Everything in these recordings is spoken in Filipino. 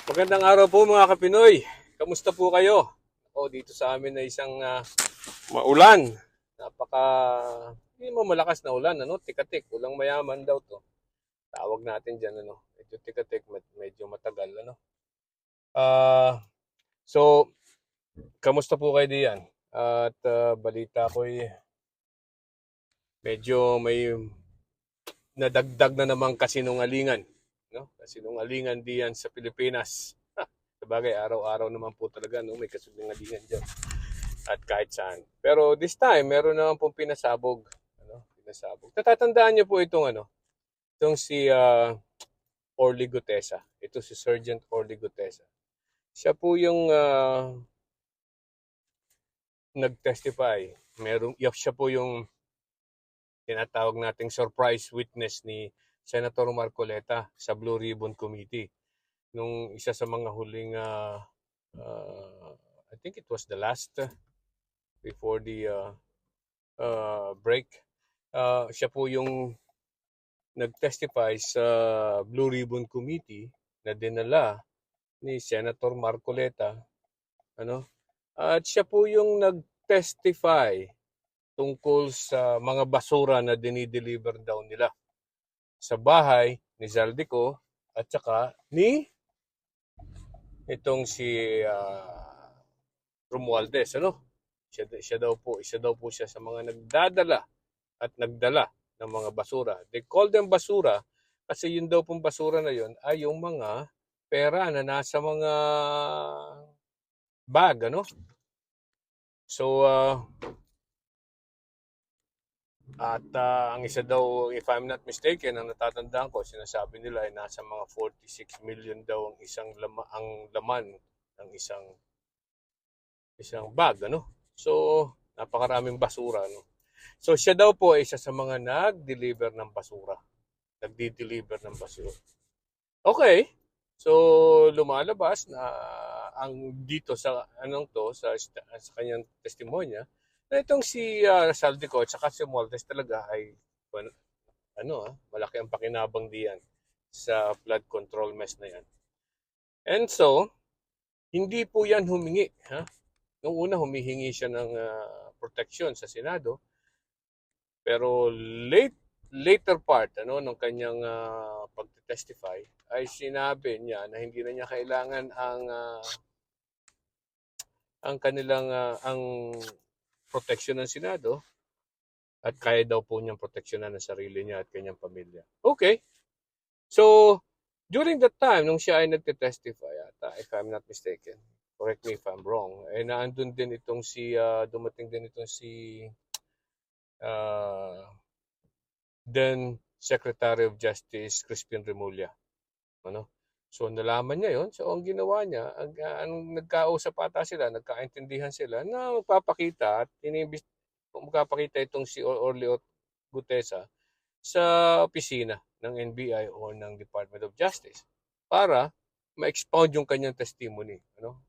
Magandang araw po mga Kapinoy. Kamusta po kayo? Ako dito sa amin na isang maulan. Napaka hindi mo malakas na ulan, ano? Tikatik, ulang mayaman daw 'to. Tawag natin diyan ano. Medyo tikatik, medyo matagal ano. Ah, so kamusta po kayo diyan? At balita ko medyo may nadagdag na namang kasinungalingan, no? Kasinungalingan diyan sa Pilipinas. Sabagay, araw-araw naman po talaga no, may kasinungalingan diyan. At kahit saan. Pero this time, meron naman pong pinasabog. Ano? Pinasabog. Natatandaan niyo po itong si Orly Gutesa. Ito si Sergeant Orly Gutesa. Siya po yung nag-testify. Siya po yung tinatawag nating surprise witness ni Senator Marcoleta sa Blue Ribbon Committee. Nung isa sa mga huling, I think it was the last before the break. Siya po yung nag-testify sa Blue Ribbon Committee na dinala ni Senator Marcoleta, ano? At siya po yung nag-testify tungkol sa mga basura na dinideliver daw nila sa bahay ni Zaldico at saka ni itong si Romualdez, ano? Isa daw po siya sa mga nagdadala at nagdala ng mga basura. They call them basura kasi yun daw pong basura na yun ay yung mga pera na nasa mga bag, ano? So, ang isa daw, if I'm not mistaken, ang natatandaan ko, sinasabi nila ay nasa mga 46 million daw ang laman ng isang bag, ano? So, napakaraming basura, ano? So, siya daw po ay isa sa mga nag-deliver ng basura. Nagdi-deliver ng basura. Okay. So lumalabas na ang dito sa sa kanyang testimonya na itong si Saldico at saka si Moldes talaga ay malaki ang pakinabang diyan sa flood control mess na yan. And so, hindi po yan humingi. Ha? Nung una humihingi siya ng protection sa Senado, pero later part ng kanyang pagte-testify ay sinabi niya na hindi na niya kailangan ang kanilang ang proteksyon ng Senado at kaya daw po niyang proteksyonan ang sarili niya at kanyang pamilya. Okay. So, during that time, nung siya ay nagte-testify ata, if I'm not mistaken, correct me if I'm wrong, naandun din dumating din itong si uh, then Secretary of Justice Crispin Remulla. Ano? So nalaman niya 'yon. So ang ginawa niya, anong nagkausap ata sila, nagkaintindihan sila na magpapakita itong si Orly Gutesa sa opisina ng NBI o ng Department of Justice para ma-expound yung kanyang testimony, ano?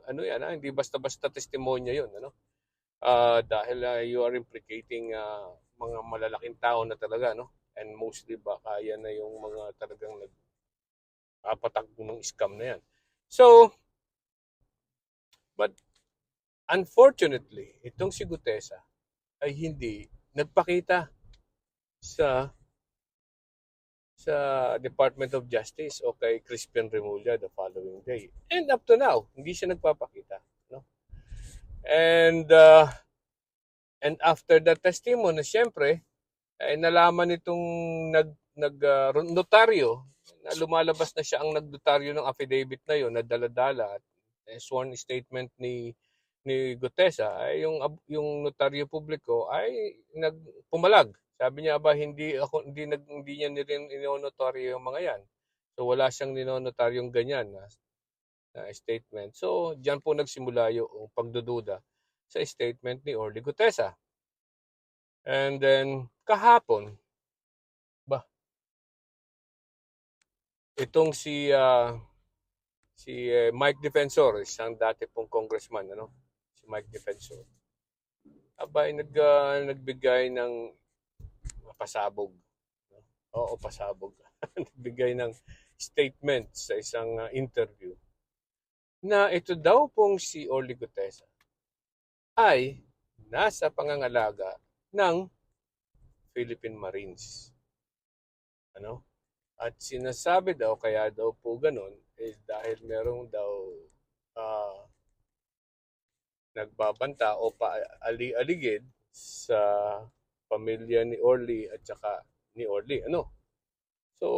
Ano 'yan, hindi basta-basta testimonya 'yon, ano? Dahil you are implicating mga malalaking tao na talaga, no? And mostly baka yan na yung mga talagang nagpapatagpo ng scam na yan. So, but unfortunately, itong si Gutesa ay hindi nagpakita sa sa Department of Justice o kay Crispin Remulla the following day. And up to now, hindi siya nagpapakita, no? And after that testimony, siyempre, ay nalaman nitong notaryo na lumalabas na siya ang nagnotaryo ng affidavit na yon na dala-dala at sworn statement ni Gutesa ay yung notaryo publiko ay nagpumalag. Sabi niya ba hindi niya rin inonotaryo yung mga yan. So wala siyang ninonotaryong ganyan na statement. So diyan po nagsimula yung pagdududa sa statement ni Orly Gutesa. And then kahapon, itong si Mike Defensor, isang dati pong congressman, ano? Si Mike Defensor. Abay nagbigay ng pasabog. Oo, pasabog. Nagbigay ng statement sa isang interview na ito daw pong si Orly Gutesa ay nasa pangangalaga ng Philippine Marines. Ano? At sinasabi daw, kaya daw po ganun, is dahil merong daw nagbabanta o paali-aligid sa pamilya ni Orly at saka ni Orly. Ano? So,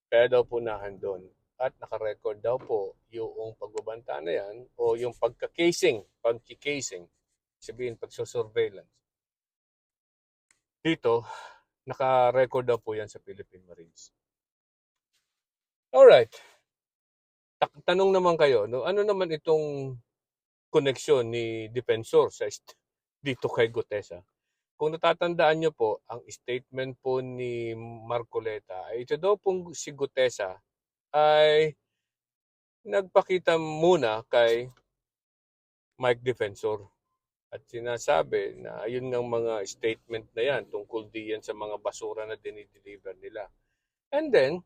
kaya daw po nahandon. At nakarecord daw po yung pagbabanta na yan o yung pagkikasing, sabihin pagsusurveillance. Dito, naka-record daw po yan sa Philippine Marines. Alright. Tanong naman kayo, no, ano naman itong koneksyon ni Defensor dito kay Gutesa? Kung natatandaan nyo po, ang statement po ni Marcoleta, ito daw pong si Gutesa ay nagpakita muna kay Mike Defensor. At sinasabi na ayun ng mga statement na yan tungkol diyan sa mga basura na dinideliver nila. And then,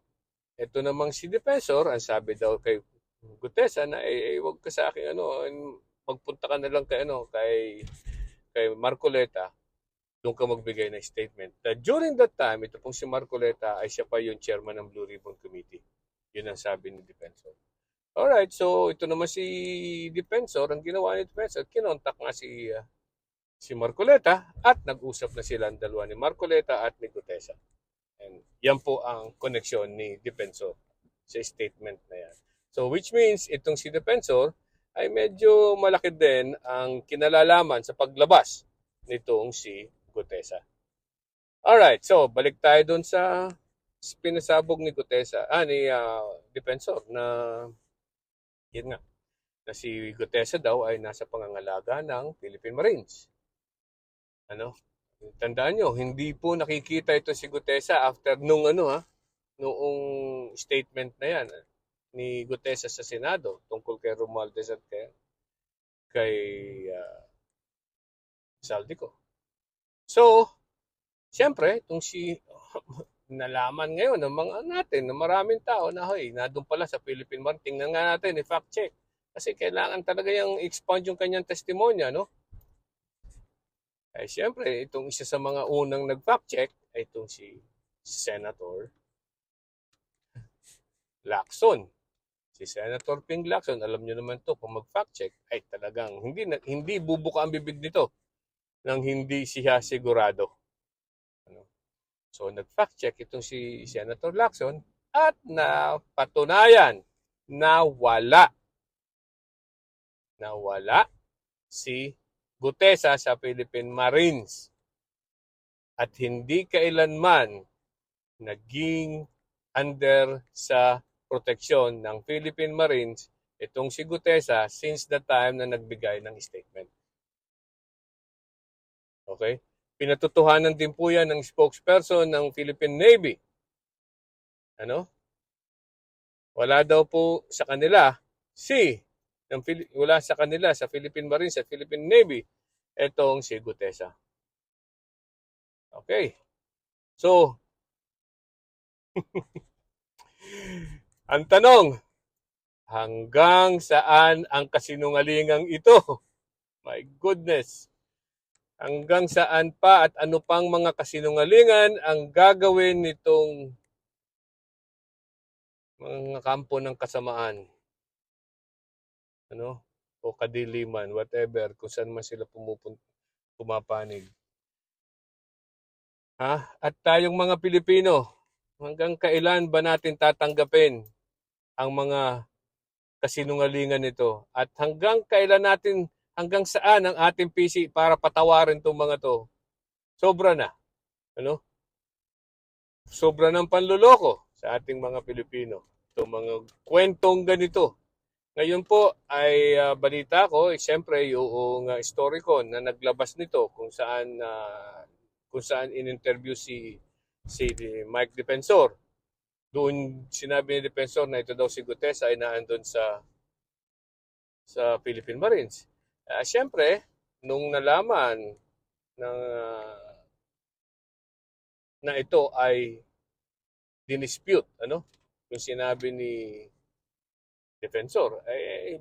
ito namang si Defensor, ang sabi daw kay Gutesa na wag ka sa akin magpunta ka na lang kay Marcoleta, doon ka magbigay ng statement. That during that time, ito pong si Marcoleta ay siya pa yung chairman ng Blue Ribbon Committee. Yun ang sabi ni Defensor. Alright, so ito naman si Defensor, ang ginawa ni Defensor, kinontak nga si Marcoleta at nag-usap na sila ang dalawa ni Marcoleta at ni Gutesa. And yan po ang koneksyon ni Defensor sa statement na yan. So which means itong si Defensor ay medyo malaki din ang kinalalaman sa paglabas nitong si Gutesa. Alright, so balik tayo dun sa pinasabog ni Gutesa, ni Defensor na yun nga, na si Gutesa daw ay nasa pangangalaga ng Philippine Marines. Ano? Tandaan nyo, hindi po nakikita ito si Gutesa after noong statement na yan ni Gutesa sa Senado tungkol kay Romualdez at kay Saldico. So, siyempre, itong nalaman ngayon ng mga natin, ng maraming tao na nadun pala sa Philippine Marines. Tingnan nga natin, fact check. Kasi kailangan talaga yung expand yung kanyang testimonya, no? Siyempre, itong isa sa mga unang nag-fact check ay itong si Senator Lacson. Si Senator Ping Lacson, alam nyo naman to, kung mag-fact check, ay talagang hindi bubuka ang bibig nito nang hindi siya sigurado. So, nag-fact check itong si Senator Lacson at napatunayan na wala si Gutesa sa Philippine Marines at hindi kailanman naging under sa proteksyon ng Philippine Marines itong si Gutesa since the time na nagbigay ng statement. Okay? Pinatutuhanan din po yan ng spokesperson ng Philippine Navy. Wala daw po sa kanila wala sa kanila sa Philippine Marines at Philippine Navy itong si Gutesa. Okay. So, ang tanong, hanggang saan ang kasinungalingang ito? My goodness. Hanggang saan pa at ano pang mga kasinungalingan ang gagawin nitong mga kampo ng kasamaan? O kadiliman, whatever, kung saan man sila pumapanig. At tayong mga Pilipino, hanggang kailan ba natin tatanggapin ang mga kasinungalingan nito? At hanggang saan ang ating PC para patawarin itong mga to? Sobra na. Sobra ng panluloko sa ating mga Pilipino. Itong mga kwentong ganito. Ngayon po ay balita ko, siyempre yung story ko na naglabas nito kung saan in-interview si Mike Defensor. Doon sinabi ni Defensor na ito daw si Gutesa ay naandun sa Philippine Marines. Siyempre, nung nalaman na ito ay dinispute, yung sinabi ni Defensor,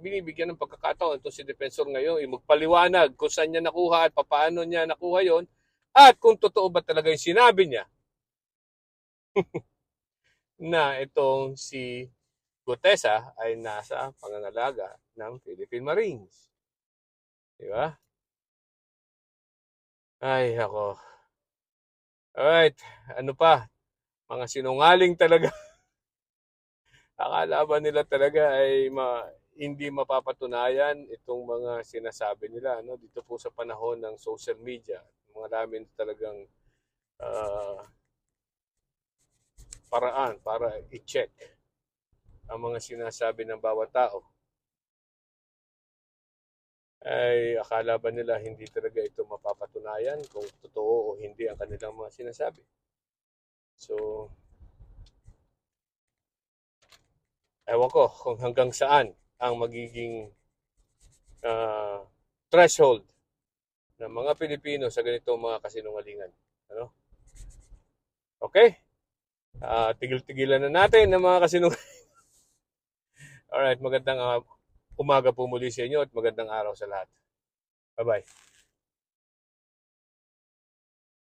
binibigyan ng pagkakataon ito si Defensor ngayon, magpaliwanag kung saan niya nakuha at paano niya nakuha yon at kung totoo ba talaga yung sinabi niya na itong si Gutesa ay nasa pangangalaga ng Philippine Marines. Di ba? Ay, ako. Alright, ano pa? Mga sinungaling talaga. Akala ba nila talaga ay hindi mapapatunayan itong mga sinasabi nila, no? Dito po sa panahon ng social media, marami talagang paraan para i-check ang mga sinasabi ng bawat tao. Ay akala ba nila hindi talaga ito mapapatunayan kung totoo o hindi ang kanilang mga sinasabi? So, ewan ko kung hanggang saan ang magiging threshold ng mga Pilipino sa ganitong mga kasinungalingan. Ano? Okay? Tigil-tigilan na natin ng mga kasinungalingan. Alright, magandang umaga po muli sa inyo at magandang araw sa lahat. Bye-bye.